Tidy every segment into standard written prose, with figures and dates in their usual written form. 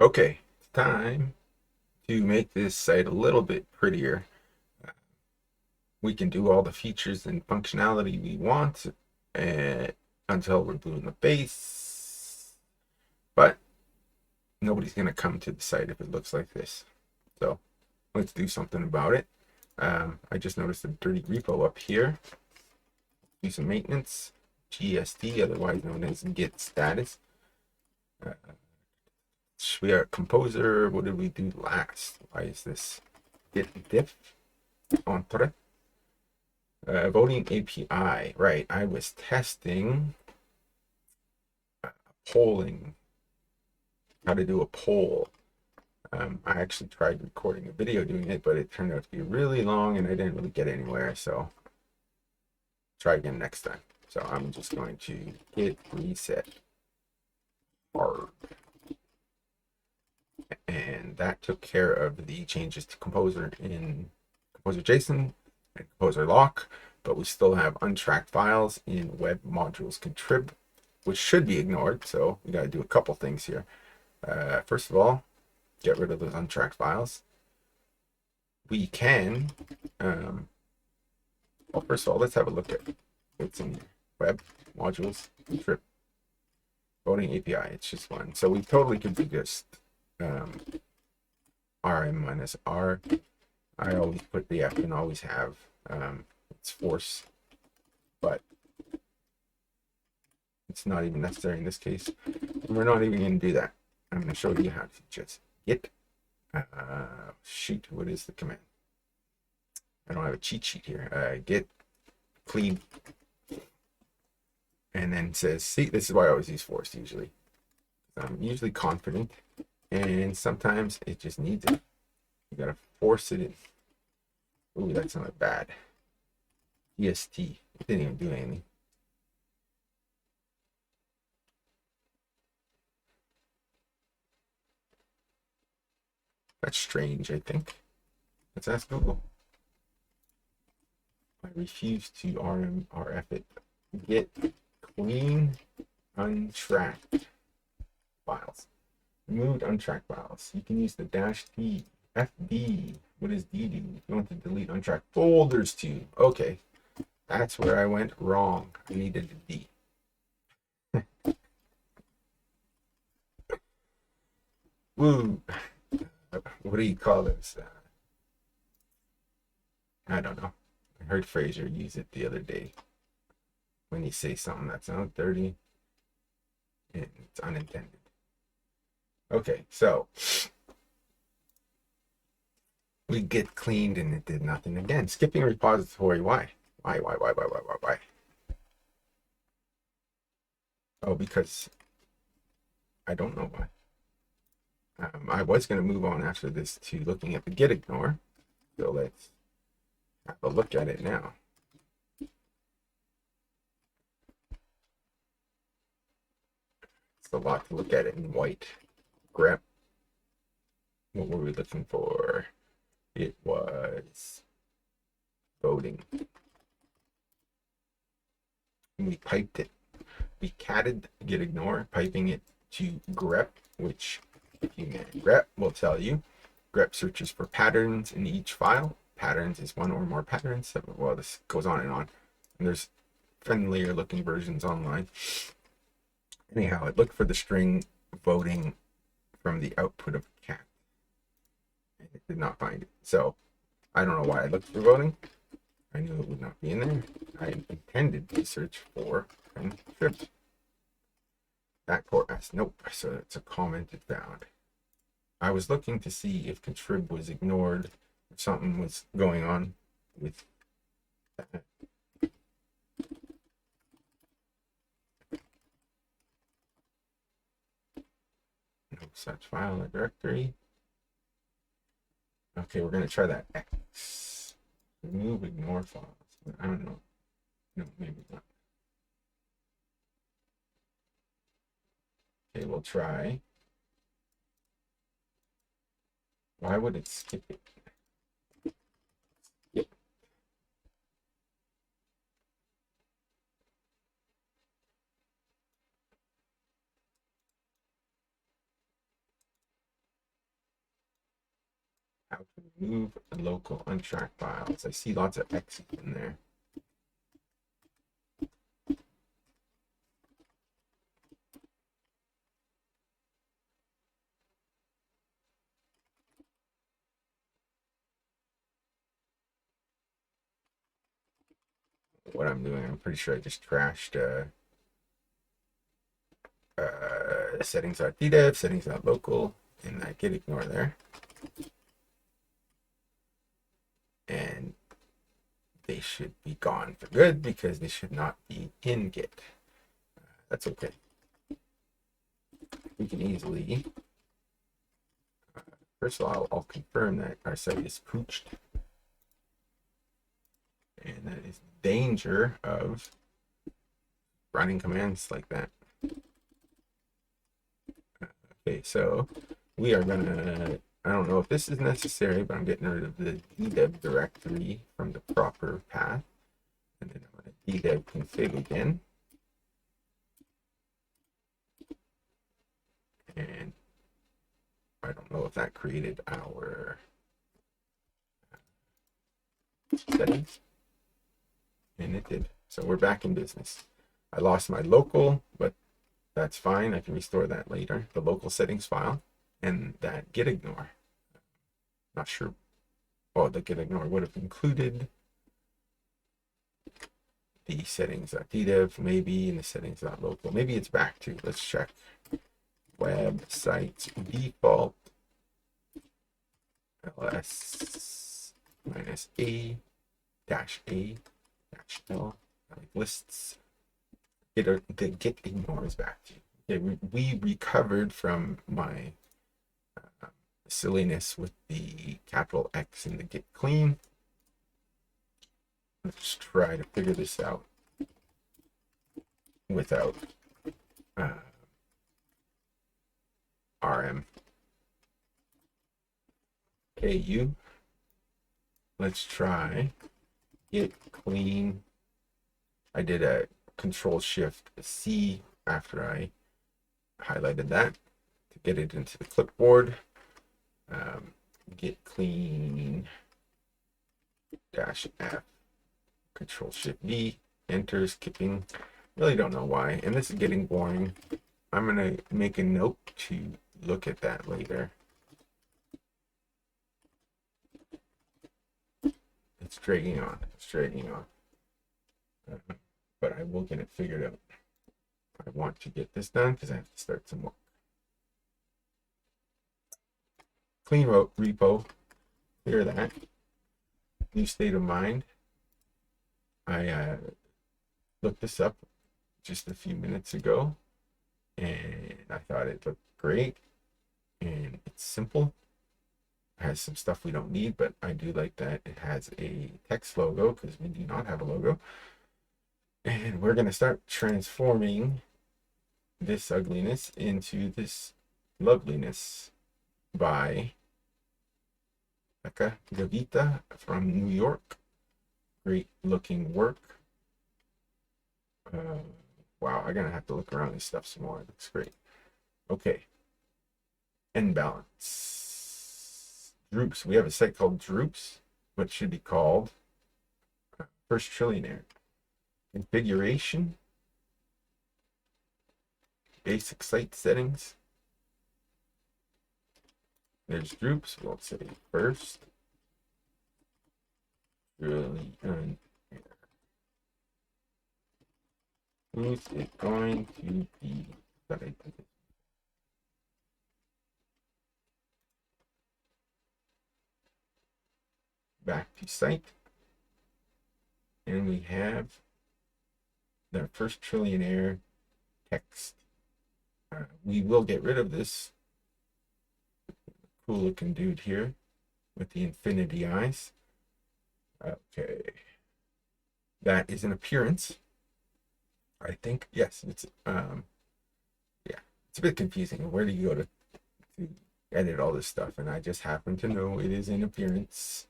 Okay, it's time to make this site a little bit prettier. We can do all the features and functionality we want uh, until we're doing the base, but nobody's going to come to the site if it looks like this. So let's do something about it. I just noticed a dirty repo up here. Do some maintenance, GSD, otherwise known as Git status. Uh, we are composer. What did we do last? Why is this? Git diff entre. Voting API, right? I was testing polling, how to do a poll. I actually tried recording a video doing it, but it turned out to be really long and I didn't really get anywhere. So try again next time. So I'm just going to hit reset hard. And that took care of the changes to Composer in Composer JSON and Composer lock, but we still have untracked files in web modules contrib, which should be ignored. So we got to do a couple things here. First of all, get rid of those untracked files. We can, well, first of all, let's have a look at what's in here. Web modules contrib voting API. It's just one. So we totally could do just rm minus r. I always put the F and always have. It's force, but it's not even necessary in this case. And we're not even going to do that. I'm going to show you how to just git. Shoot, what is the command? I don't have a cheat sheet here. Git clean, and then says, see, this is why I always use force usually. I'm usually confident, and sometimes it just needs it. You gotta force it in. Ooh, that sounded bad. EST. It didn't even do anything. That's strange, I think. Let's ask Google. I refuse to RF it. Get clean untracked files. Removed untracked files. You can use the -D. FD. What does D do? You want to delete untracked folders too. Okay. That's where I went wrong. I needed a D. Woo. What do you call this? I don't know. I heard Fraser use it the other day when you say something that sounds dirty and it's unintended. Okay, so we get cleaned and it did nothing again. Skipping repository. Why? Why? Oh, because I don't know why. I was going to move on after this to looking at the git ignore. So let's have a look at it now. It's a lot to look at it in white. Grep. What were we looking for? It was voting. And we piped it. We catted git ignore, piping it to grep, which if you man grep will tell you. Grep searches for patterns in each file. Patterns is one or more patterns. Well, this goes on. And there's friendlier looking versions online. Anyhow, it looked for the string voting from the output of cat. And it did not find it. So I don't know why I looked for voting. I knew it would not be in there. I intended to search for contrib. That core S. Nope. So it's a comment it found. I was looking to see if contrib was ignored, if something was going on with that. No such file or directory. Okay, we're going to try that X. Remove ignore files. I don't know. No, maybe not. Okay, we'll try. Why would it skip it? Yep. to remove local untracked files. I see lots of X's in there. What I'm doing, I'm pretty sure I just trashed settings.ddev, settings.local, and I can ignore there. And they should be gone for good because they should not be in Git. That's okay. We can easily, first of all, I'll confirm that our site is pooched. And that is the danger of running commands like that. Okay, so we are gonna, I don't know if this is necessary, but I'm getting rid of the ddeb directory from the proper path. And then I'm gonna ddeb config again. And I don't know if that created our settings. And it did. So we're back in business. I lost my local, but that's fine. I can restore that later. The local settings file and that git ignore. Not sure. Well, the git ignore would have included the settings.ddev, maybe in the settings.local. Maybe it's back to. Let's check. Website default ls -a -a -l like lists. The git ignore is back to you. Okay, we recovered from my silliness with the capital X in the git clean. Let's try to figure this out without rm ku. Let's try git clean. I did a Control Shift C after I highlighted that to get it into the clipboard. Git clean -f, Control Shift V, enter, skipping. Really don't know why, and this is getting boring. I'm gonna make a note to look at that later. It's dragging on. It's dragging on. But I will get it figured out. I want to get this done because I have to start some work. Clean repo, clear that. New state of mind. I looked this up just a few minutes ago and I thought it looked great and it's simple. It has some stuff we don't need, but I do like that it has a text logo because we do not have a logo. And we're going to start transforming this ugliness into this loveliness by Becca Gavita from New York. Great looking work. Wow, I'm going to have to look around this stuff some more. It looks great. Okay. End balance. Droops. We have a site called Droops, but should be called First Trillionaire. Configuration. Basic site settings. There's Droops. We'll say First Trillionaire. Who's it going to be? Back to site. And we have the First Trillionaire text. We will get rid of this cool looking dude here with the infinity eyes. Okay. That is an appearance. I think, yes, it's yeah, it's a bit confusing. Where do you go to edit all this stuff? And I just happen to know it is in appearance.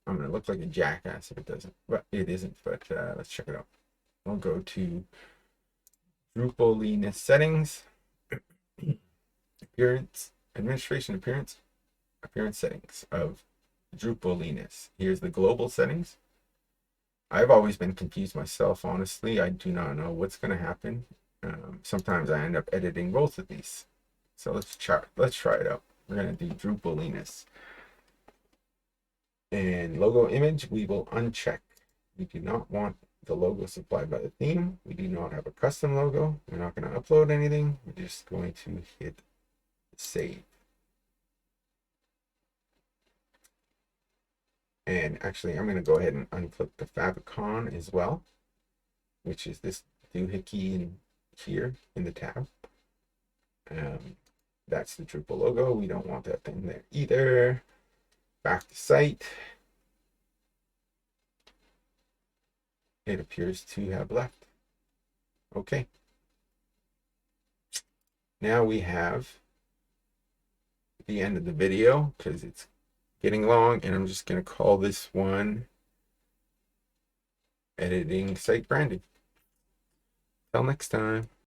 I'm gonna look like a jackass if it doesn't, but it isn't. But let's check it out. I'll go to Drupal settings, appearance, administration appearance. appearance settings of Drupaliness. Here's the global settings. I've always been confused myself, honestly. I do not know what's going to happen. Sometimes I end up editing both of these. So let's try it out. We're going to do Drupaliness. And logo image, we will uncheck. We do not want the logo supplied by the theme. We do not have a custom logo. We're not going to upload anything. We're just going to hit save. And actually, I'm going to go ahead and unclick the Favicon as well, which is this doohickey in here in the tab. That's the Drupal logo. We don't want that thing there either. Back to site. It appears to have left. Okay. Now we have the end of the video because it's getting long, and I'm just going to call this one editing site branding. Till next time.